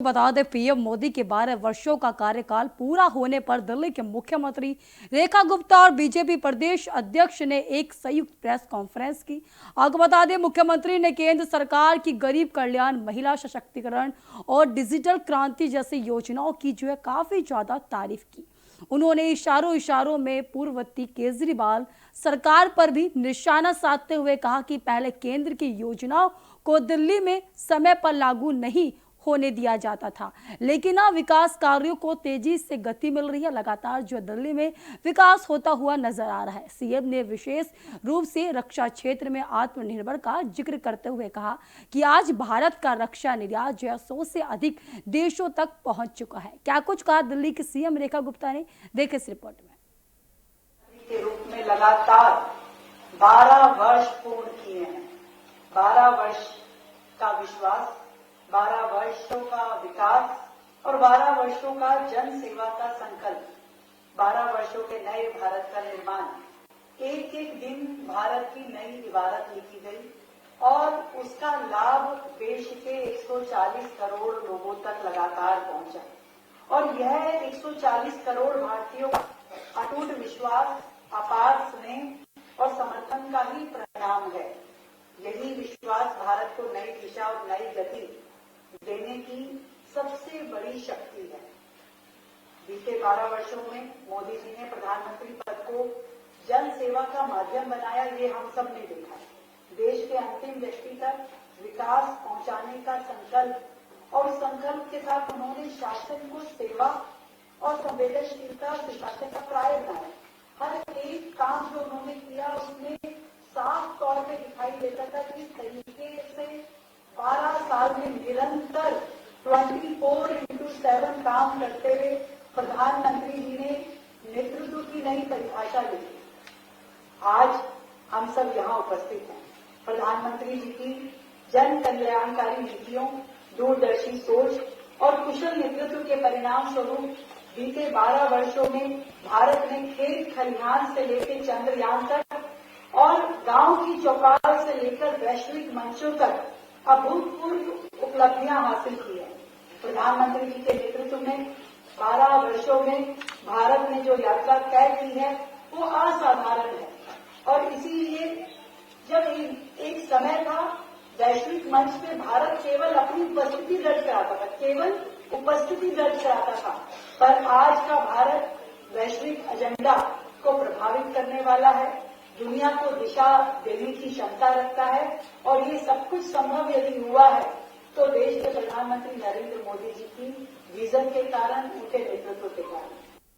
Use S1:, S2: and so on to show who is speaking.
S1: बता दें, पीएम मोदी के 12 वर्षों का कार्यकाल पूरा होने पर दिल्ली के मुख्यमंत्री रेखा गुप्ता और बीजेपी प्रदेश अध्यक्ष ने एक संयुक्त प्रेस कॉन्फ्रेंस की। आपको बता दें, मुख्यमंत्री ने केंद्र सरकार की गरीब कल्याण, महिला सशक्तिकरण और डिजिटल क्रांति जैसी योजनाओं की काफी ज्यादा तारीफ की। उन्होंने इशारों में पूर्ववर्ती केजरीवाल सरकार पर भी निशाना साधते हुए कहा कि पहले केंद्र की योजनाओं को दिल्ली में समय पर लागू नहीं होने दिया जाता था, लेकिन अब विकास कार्यों को तेजी से गति मिल रही है। लगातार दिल्ली में विकास होता हुआ नजर आ रहा है। सीएम ने विशेष रूप से रक्षा क्षेत्र में आत्मनिर्भर का जिक्र करते हुए कहा कि आज भारत का रक्षा निर्यात 100 से अधिक देशों तक पहुंच चुका है। क्या कुछ कहा दिल्ली के सीएम रेखा गुप्ता ने, देखें इस रिपोर्ट में।
S2: के रूप में लगातार 12 वर्ष पूर्ण किए हैं। 12 वर्ष का विश्वास, 12 वर्षों का विकास और 12 वर्षों का जन सेवा का संकल्प, 12 वर्षों के नए भारत का निर्माण। एक एक दिन भारत की नई इबारत लिखी गई और उसका लाभ देश के 140 करोड़ लोगों तक लगातार पहुंचा। और यह 140 करोड़ भारतीयों का अटूट विश्वास, अपार स्नेह और समर्थन का ही परिणाम है। यही विश्वास भारत को नई दिशा और नई गति देने की सबसे बड़ी शक्ति है। बीते 12 वर्षों में मोदी जी ने प्रधानमंत्री पद को जन सेवा का माध्यम बनाया, ये हम सब ने देखा। देश के अंतिम व्यक्ति तक विकास पहुंचाने का संकल्प और संकल्प के साथ उन्होंने शासन को सेवा और संवेदनशीलता दिखाने का प्राय बनाया। हर एक काम जो उन्होंने किया उसमें साफ तौर पे दिखाई देता था कि इस तरीके से 12 साल में निरंतर 24/7 काम करते हुए प्रधानमंत्री जी ने नेतृत्व की नई परिभाषा लिखी। आज हम सब यहाँ उपस्थित हैं। प्रधानमंत्री जी की जन कल्याणकारी नीतियों, दूरदर्शी सोच और कुशल नेतृत्व के परिणाम स्वरूप बीते 12 वर्षों में भारत ने खेत खलिहान से लेकर चंद्रयान तक और गांव की चौपाल से लेकर वैश्विक मंचों तक अभूतपूर्व उपलब्धियां हासिल की है। प्रधानमंत्री जी के नेतृत्व में 12 वर्षों में भारत ने जो यात्रा तय की है वो असाधारण है। और इसीलिए जब एक समय था वैश्विक मंच पे भारत केवल अपनी उपस्थिति दर्ज कराता था, केवल उपस्थिति दर्ज कराता था, पर आज का भारत वैश्विक एजेंडा को प्रभावित करने वाला है, दुनिया को दिशा देने की क्षमता रखता है। और ये सब कुछ संभव यदि हुआ है तो देश के प्रधानमंत्री नरेंद्र मोदी जी की विजन के कारण, उनके नेतृत्व